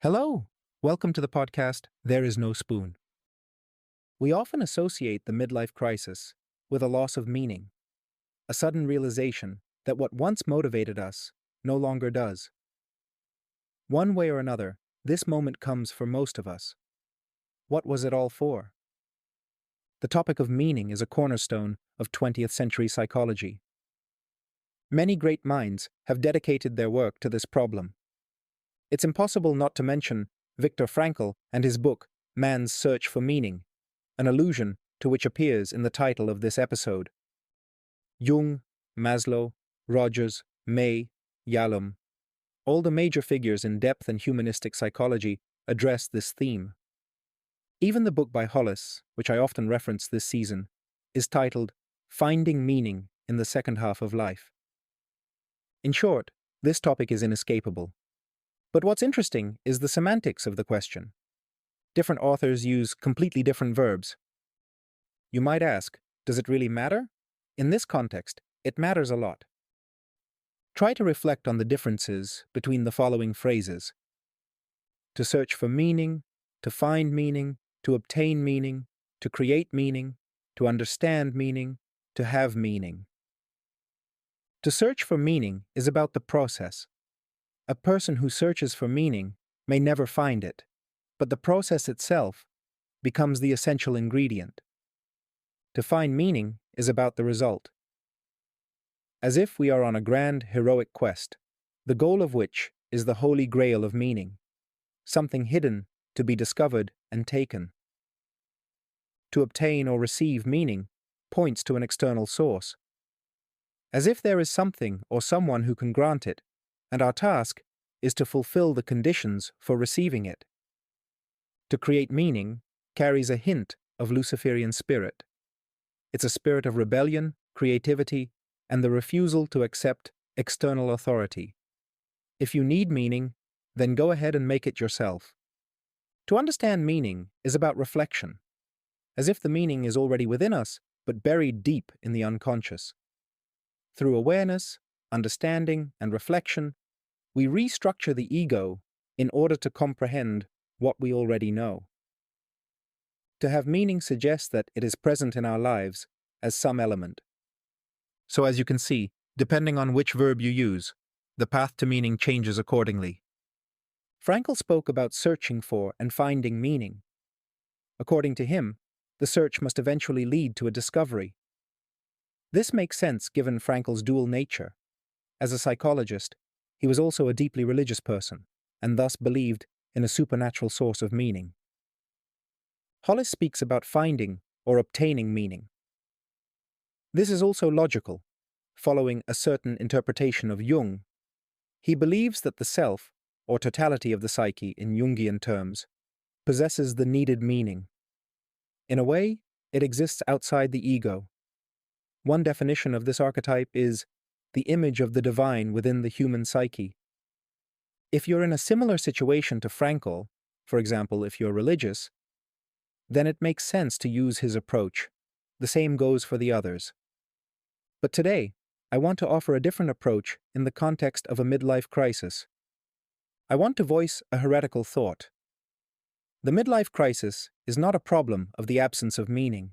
Hello! Welcome to the podcast, There Is No Spoon. We often associate the midlife crisis with a loss of meaning, a sudden realization that what once motivated us no longer does. One way or another, this moment comes for most of us. What was it all for? The topic of meaning is a cornerstone of 20th century psychology. Many great minds have dedicated their work to this problem. It's impossible not to mention Viktor Frankl and his book, Man's Search for Meaning, an allusion to which appears in the title of this episode. Jung, Maslow, Rogers, May, Yalom, all the major figures in depth and humanistic psychology address this theme. Even the book by Hollis, which I often reference this season, is titled Finding Meaning in the Second Half of Life. In short, this topic is inescapable. But what's interesting is the semantics of the question. Different authors use completely different verbs. You might ask, does it really matter? In this context, it matters a lot. Try to reflect on the differences between the following phrases: to search for meaning, to find meaning, to obtain meaning, to create meaning, to understand meaning, to have meaning. To search for meaning is about the process. A person who searches for meaning may never find it, but the process itself becomes the essential ingredient. To find meaning is about the result. As if we are on a grand, heroic quest, the goal of which is the holy grail of meaning, something hidden to be discovered and taken. To obtain or receive meaning points to an external source, as if there is something or someone who can grant it, and our task is to fulfill the conditions for receiving it. To create meaning carries a hint of Luciferian spirit. It's a spirit of rebellion, creativity, and the refusal to accept external authority. If you need meaning, then go ahead and make it yourself. To understand meaning is about reflection, as if the meaning is already within us, but buried deep in the unconscious. Through awareness, understanding, and reflection, we restructure the ego in order to comprehend what we already know. To have meaning suggests that it is present in our lives as some element. So as you can see, depending on which verb you use, the path to meaning changes accordingly. Frankl spoke about searching for and finding meaning. According to him, the search must eventually lead to a discovery. This makes sense given Frankl's dual nature. As a psychologist, he was also a deeply religious person, and thus believed in a supernatural source of meaning. Hollis speaks about finding or obtaining meaning. This is also logical, following a certain interpretation of Jung. He believes that the self, or totality of the psyche in Jungian terms, possesses the needed meaning. In a way, it exists outside the ego. One definition of this archetype is the image of the divine within the human psyche. If you're in a similar situation to Frankl, for example, if you're religious, then it makes sense to use his approach. The same goes for the others. But today, I want to offer a different approach in the context of a midlife crisis. I want to voice a heretical thought. The midlife crisis is not a problem of the absence of meaning.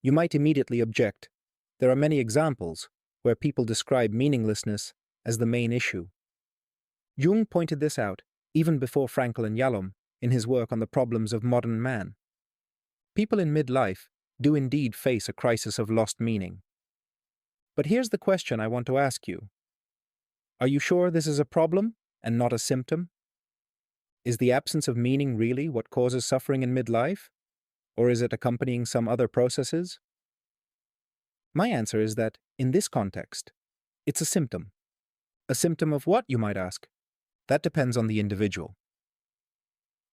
You might immediately object. There are many examples where people describe meaninglessness as the main issue. Jung pointed this out even before Frankl and Yalom in his work on the problems of modern man. People in midlife do indeed face a crisis of lost meaning. But here's the question I want to ask you. Are you sure this is a problem and not a symptom? Is the absence of meaning really what causes suffering in midlife? Or is it accompanying some other processes? My answer is that, in this context, it's a symptom. A symptom of what, you might ask? That depends on the individual.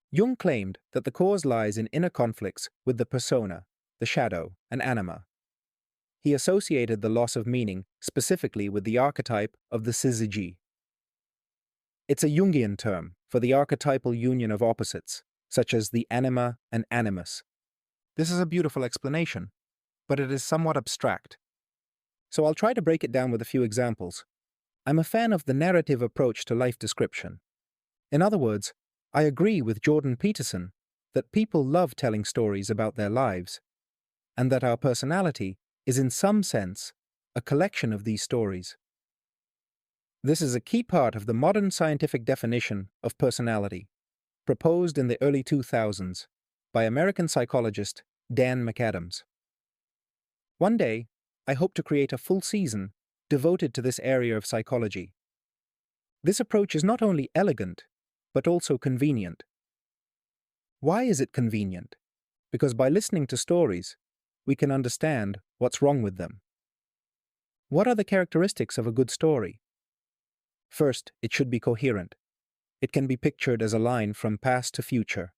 Jung claimed that the cause lies in inner conflicts with the persona, the shadow, and anima. He associated the loss of meaning specifically with the archetype of the syzygy. It's a Jungian term for the archetypal union of opposites, such as the anima and animus. This is a beautiful explanation, but it is somewhat abstract. So I'll try to break it down with a few examples. I'm a fan of the narrative approach to life description. In other words, I agree with Jordan Peterson that people love telling stories about their lives, and that our personality is in some sense a collection of these stories. This is a key part of the modern scientific definition of personality, proposed in the early 2000s by American psychologist Dan McAdams. One day, I hope to create a full season devoted to this area of psychology. This approach is not only elegant, but also convenient. Why is it convenient? Because by listening to stories, we can understand what's wrong with them. What are the characteristics of a good story? First, it should be coherent. It can be pictured as a line from past to future.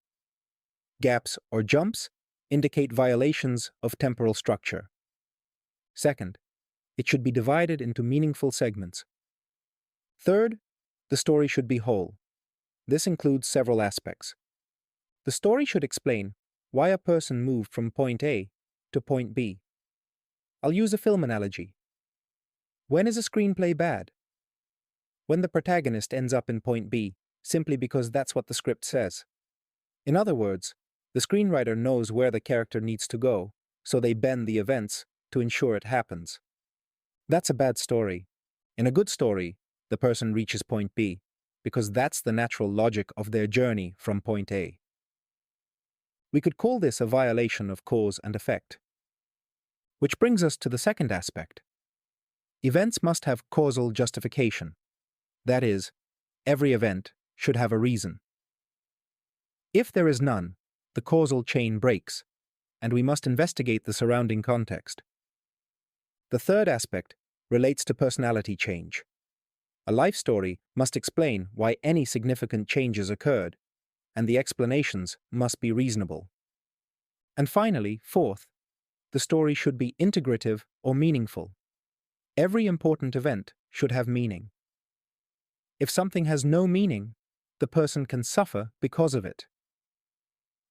Gaps or jumps indicate violations of temporal structure. Second, it should be divided into meaningful segments. Third, the story should be whole. This includes several aspects. The story should explain why a person moved from point A to point B. I'll use a film analogy. When is a screenplay bad? When the protagonist ends up in point B simply because that's what the script says. In other words, the screenwriter knows where the character needs to go, so they bend the events to ensure it happens. That's a bad story. In a good story, the person reaches point B because that's the natural logic of their journey from point A. We could call this a violation of cause and effect. Which brings us to the second aspect. Events must have causal justification. That is, every event should have a reason. If there is none, the causal chain breaks, and we must investigate the surrounding context. The third aspect relates to personality change. A life story must explain why any significant changes occurred, and the explanations must be reasonable. And finally, fourth, the story should be integrative or meaningful. Every important event should have meaning. If something has no meaning, the person can suffer because of it.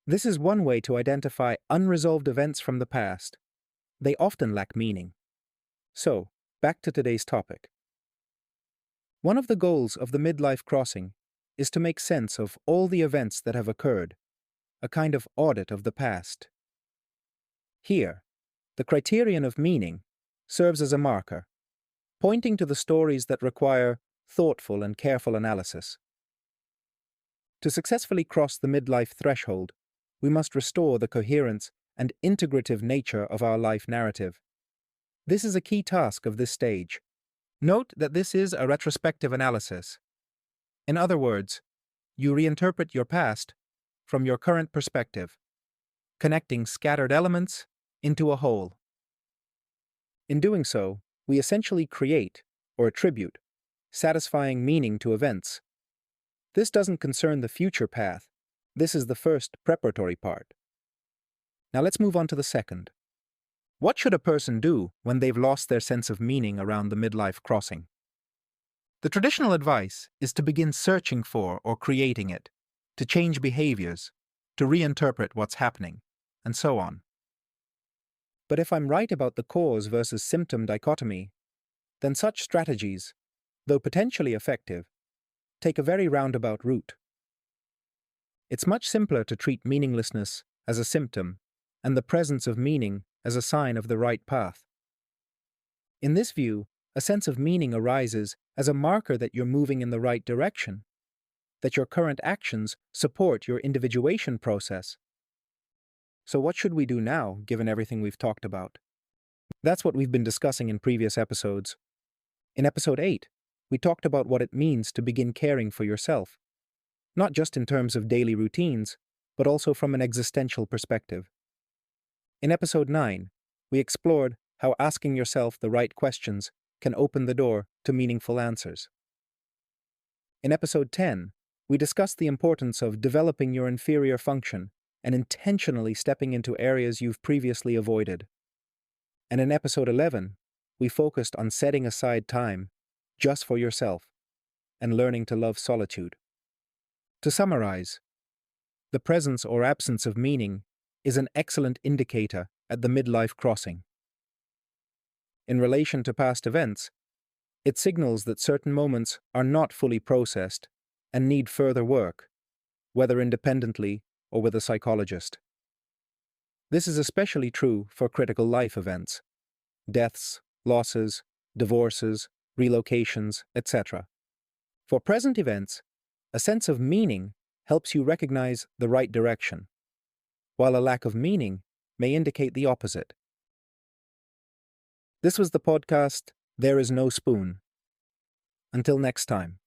This is one way to identify unresolved events from the past. They often lack meaning. So, back to today's topic. One of the goals of the midlife crossing is to make sense of all the events that have occurred, a kind of audit of the past. Here, the criterion of meaning serves as a marker, pointing to the stories that require thoughtful and careful analysis. To successfully cross the midlife threshold, we must restore the coherence and integrative nature of our life narrative. This is a key task of this stage. Note that this is a retrospective analysis. In other words, you reinterpret your past from your current perspective, connecting scattered elements into a whole. In doing so, we essentially create, or attribute, satisfying meaning to events. This doesn't concern the future path. This is the first preparatory part. Now let's move on to the second. What should a person do when they've lost their sense of meaning around the midlife crossing? The traditional advice is to begin searching for or creating it, to change behaviors, to reinterpret what's happening, and so on. But if I'm right about the cause versus symptom dichotomy, then such strategies, though potentially effective, take a very roundabout route. It's much simpler to treat meaninglessness as a symptom and the presence of meaning as a sign of the right path. In this view, a sense of meaning arises as a marker that you're moving in the right direction, that your current actions support your individuation process. So what should we do now, given everything we've talked about? That's what we've been discussing in previous episodes. In episode 8, we talked about what it means to begin caring for yourself, not just in terms of daily routines, but also from an existential perspective. In episode 9, we explored how asking yourself the right questions can open the door to meaningful answers. In episode 10, we discussed the importance of developing your inferior function and intentionally stepping into areas you've previously avoided. And in episode 11, we focused on setting aside time just for yourself and learning to love solitude. To summarize, the presence or absence of meaning is an excellent indicator at the midlife crossing. In relation to past events, it signals that certain moments are not fully processed and need further work, whether independently or with a psychologist. This is especially true for critical life events: deaths, losses, divorces, relocations, etc. For present events, a sense of meaning helps you recognize the right direction, while a lack of meaning may indicate the opposite. This was the podcast, There Is No Spoon. Until next time.